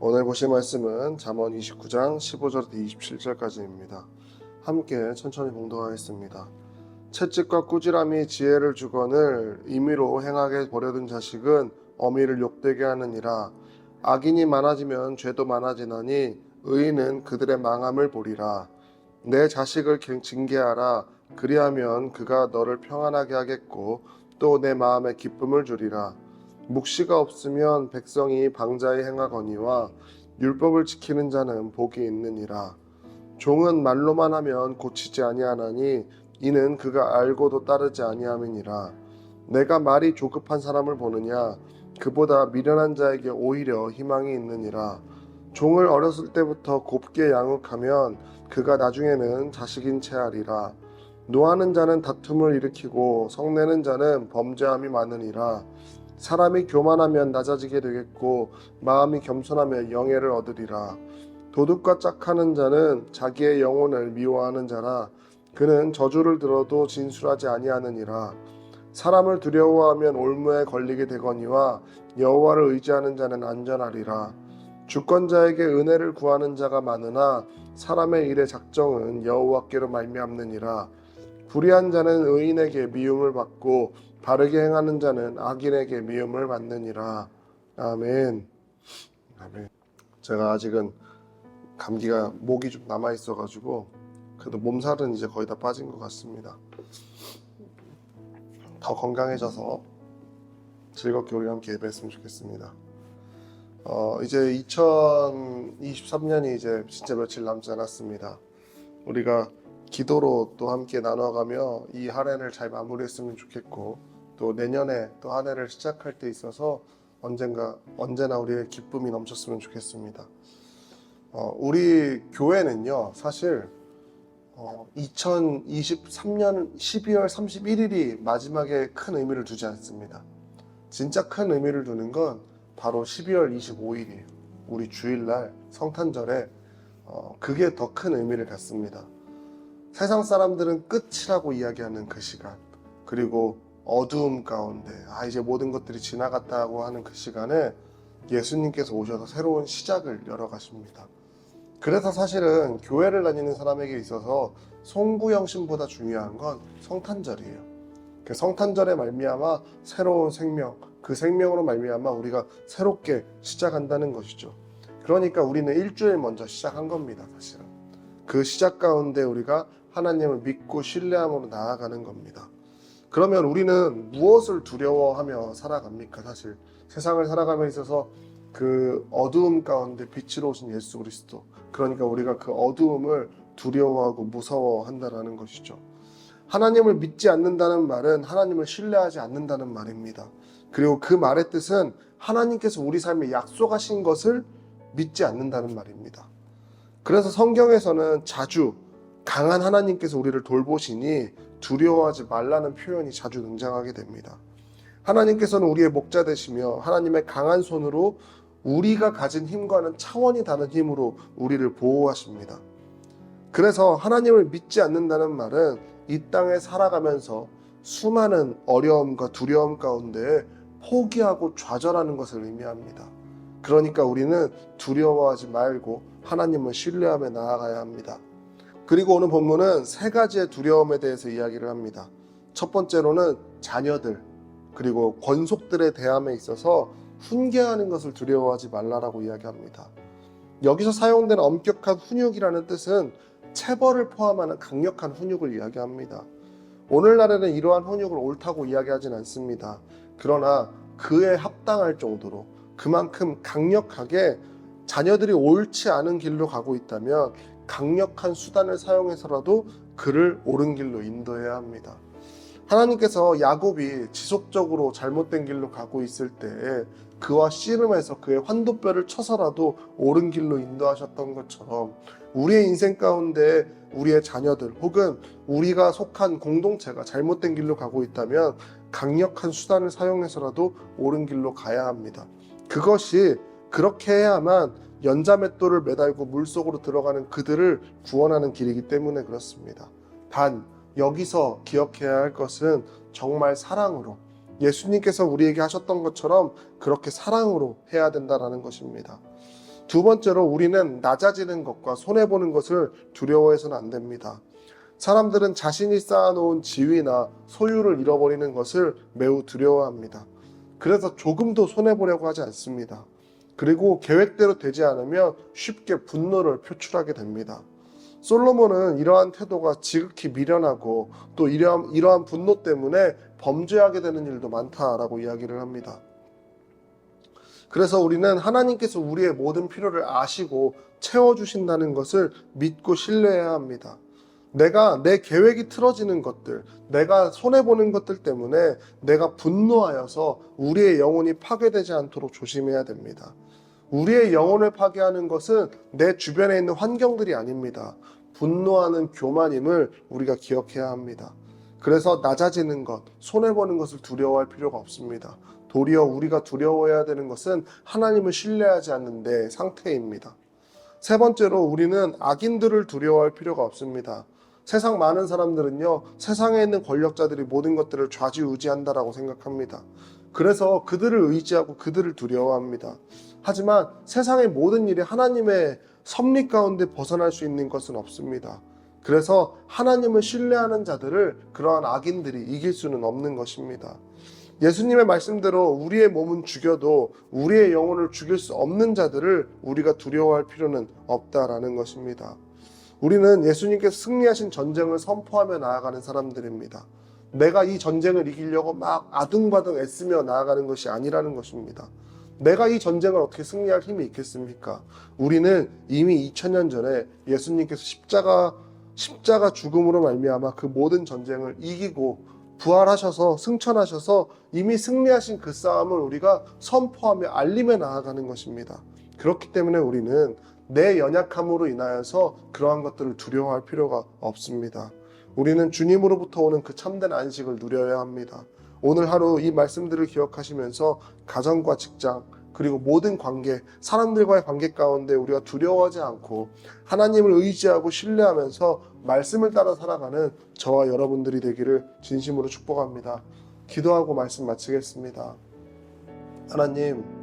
오늘 보실 말씀은 잠언 29장 15절부터 27절까지입니다. 함께 천천히 봉독하겠습니다. 채찍과 꾸지람이 지혜를 주거늘 임의로 행하게 버려둔 자식은 어미를 욕되게 하느니라. 악인이 많아지면 죄도 많아지나니 의인은 그들의 망함을 보리라. 내 자식을 징계하라. 그리하면 그가 너를 평안하게 하겠고 또 내 마음에 기쁨을 주리라. 묵시가 없으면 백성이 방자히 행하거니와 율법을 지키는 자는 복이 있느니라. 종은 말로만 하면 고치지 아니하나니 이는 그가 알고도 따르지 아니함이니라. 내가 말이 조급한 사람을 보느냐 그보다 미련한 자에게 오히려 희망이 있느니라. 종을 어렸을 때부터 곱게 양육하면 그가 나중에는 자식인 채 하리라. 노하는 자는 다툼을 일으키고 성내는 자는 범죄함이 많으니라. 사람이 교만하면 낮아지게 되겠고 마음이 겸손하면 영예를 얻으리라. 도둑과 짝하는 자는 자기의 영혼을 미워하는 자라. 그는 저주를 들어도 진술하지 아니하느니라. 사람을 두려워하면 올무에 걸리게 되거니와 여호와를 의지하는 자는 안전하리라. 주권자에게 은혜를 구하는 자가 많으나 사람의 일의 작정은 여호와께로 말미암느니라. 불의한 자는 의인에게 미움을 받고 바르게 행하는 자는 악인에게 미움을 받느니라. 아멘. 아멘. 제가 아직은 감기가 목이 좀 남아 있어가지고 그래도 몸살은 이제 거의 다 빠진 것 같습니다. 더 건강해져서 즐겁게 우리 함께 예배했으면 좋겠습니다. 이제 2023년이 이제 진짜 며칠 남지 않았습니다. 우리가 기도로 또 함께 나눠가며 이 한 해를 잘 마무리했으면 좋겠고 또 내년에 또 한 해를 시작할 때 있어서 언제나 우리의 기쁨이 넘쳤으면 좋겠습니다. 우리 교회는요 사실 2023년 12월 31일이 마지막에 큰 의미를 두지 않습니다. 진짜 큰 의미를 두는 건 바로 12월 25일이에요. 우리 주일날 성탄절에 그게 더 큰 의미를 갖습니다. 세상 사람들은 끝이라고 이야기하는 그 시간, 그리고 어두움 가운데 이제 모든 것들이 지나갔다고 하는 그 시간에 예수님께서 오셔서 새로운 시작을 열어가십니다. 그래서 사실은 교회를 다니는 사람에게 있어서 송구영신보다 중요한 건 성탄절이에요. 그 성탄절에 말미암아 새로운 생명, 그 생명으로 말미암아 우리가 새롭게 시작한다는 것이죠. 그러니까 우리는 일주일 먼저 시작한 겁니다. 사실은 그 시작 가운데 우리가 하나님을 믿고 신뢰함으로 나아가는 겁니다. 그러면 우리는 무엇을 두려워하며 살아갑니까? 사실 세상을 살아가며 있어서 그 어두움 가운데 빛으로 오신 예수 그리스도, 그러니까 우리가 그 어두움을 두려워하고 무서워한다라는 것이죠. 하나님을 믿지 않는다는 말은 하나님을 신뢰하지 않는다는 말입니다. 그리고 그 말의 뜻은 하나님께서 우리 삶에 약속하신 것을 믿지 않는다는 말입니다. 그래서 성경에서는 자주 강한 하나님께서 우리를 돌보시니 두려워하지 말라는 표현이 자주 등장하게 됩니다. 하나님께서는 우리의 목자 되시며 하나님의 강한 손으로 우리가 가진 힘과는 차원이 다른 힘으로 우리를 보호하십니다. 그래서 하나님을 믿지 않는다는 말은 이 땅에 살아가면서 수많은 어려움과 두려움 가운데 포기하고 좌절하는 것을 의미합니다. 그러니까 우리는 두려워하지 말고 하나님을 신뢰하며 나아가야 합니다. 그리고 오늘 본문은 세 가지의 두려움에 대해서 이야기를 합니다. 첫 번째로는 자녀들, 그리고 권속들에 대함에 있어서 훈계하는 것을 두려워하지 말라라고 이야기합니다. 여기서 사용된 엄격한 훈육이라는 뜻은 체벌을 포함하는 강력한 훈육을 이야기합니다. 오늘날에는 이러한 훈육을 옳다고 이야기하진 않습니다. 그러나 그에 합당할 정도로 그만큼 강력하게 자녀들이 옳지 않은 길로 가고 있다면 강력한 수단을 사용해서라도 그를 옳은 길로 인도해야 합니다. 하나님께서 야곱이 지속적으로 잘못된 길로 가고 있을 때 그와 씨름해서 그의 환도뼈를 쳐서라도 옳은 길로 인도하셨던 것처럼 우리의 인생 가운데 우리의 자녀들 혹은 우리가 속한 공동체가 잘못된 길로 가고 있다면 강력한 수단을 사용해서라도 옳은 길로 가야 합니다. 그것이 그렇게 해야만 연자맷돌을 매달고 물속으로 들어가는 그들을 구원하는 길이기 때문에 그렇습니다. 단 여기서 기억해야 할 것은 정말 사랑으로, 예수님께서 우리에게 하셨던 것처럼 그렇게 사랑으로 해야 된다는 것입니다. 두 번째로 우리는 낮아지는 것과 손해보는 것을 두려워해서는 안 됩니다. 사람들은 자신이 쌓아놓은 지위나 소유를 잃어버리는 것을 매우 두려워합니다. 그래서 조금도 손해보려고 하지 않습니다. 그리고 계획대로 되지 않으면 쉽게 분노를 표출하게 됩니다. 솔로몬은 이러한 태도가 지극히 미련하고 또 이러한 분노 때문에 범죄하게 되는 일도 많다라고 이야기를 합니다. 그래서 우리는 하나님께서 우리의 모든 필요를 아시고 채워주신다는 것을 믿고 신뢰해야 합니다. 내가 내 계획이 틀어지는 것들, 내가 손해보는 것들 때문에 내가 분노하여서 우리의 영혼이 파괴되지 않도록 조심해야 됩니다. 우리의 영혼을 파괴하는 것은 내 주변에 있는 환경들이 아닙니다. 분노하는 교만임을 우리가 기억해야 합니다. 그래서 낮아지는 것, 손해보는 것을 두려워할 필요가 없습니다. 도리어 우리가 두려워해야 되는 것은 하나님을 신뢰하지 않는 내 상태입니다. 세 번째로 우리는 악인들을 두려워할 필요가 없습니다. 세상 많은 사람들은요, 세상에 있는 권력자들이 모든 것들을 좌지우지한다라고 생각합니다. 그래서 그들을 의지하고 그들을 두려워합니다. 하지만 세상의 모든 일이 하나님의 섭리 가운데 벗어날 수 있는 것은 없습니다. 그래서 하나님을 신뢰하는 자들을 그러한 악인들이 이길 수는 없는 것입니다. 예수님의 말씀대로 우리의 몸은 죽여도 우리의 영혼을 죽일 수 없는 자들을 우리가 두려워할 필요는 없다라는 것입니다. 우리는 예수님께서 승리하신 전쟁을 선포하며 나아가는 사람들입니다. 내가 이 전쟁을 이기려고 막 아둥바둥 애쓰며 나아가는 것이 아니라는 것입니다. 내가 이 전쟁을 어떻게 승리할 힘이 있겠습니까? 우리는 이미 2000년 전에 예수님께서 십자가 죽음으로 말미암아 그 모든 전쟁을 이기고 부활하셔서 승천하셔서 이미 승리하신 그 싸움을 우리가 선포하며 알리며 나아가는 것입니다. 그렇기 때문에 우리는 내 연약함으로 인하여서 그러한 것들을 두려워할 필요가 없습니다. 우리는 주님으로부터 오는 그 참된 안식을 누려야 합니다. 오늘 하루 이 말씀들을 기억하시면서 가정과 직장 그리고 모든 관계, 사람들과의 관계 가운데 우리가 두려워하지 않고 하나님을 의지하고 신뢰하면서 말씀을 따라 살아가는 저와 여러분들이 되기를 진심으로 축복합니다. 기도하고 말씀 마치겠습니다. 하나님,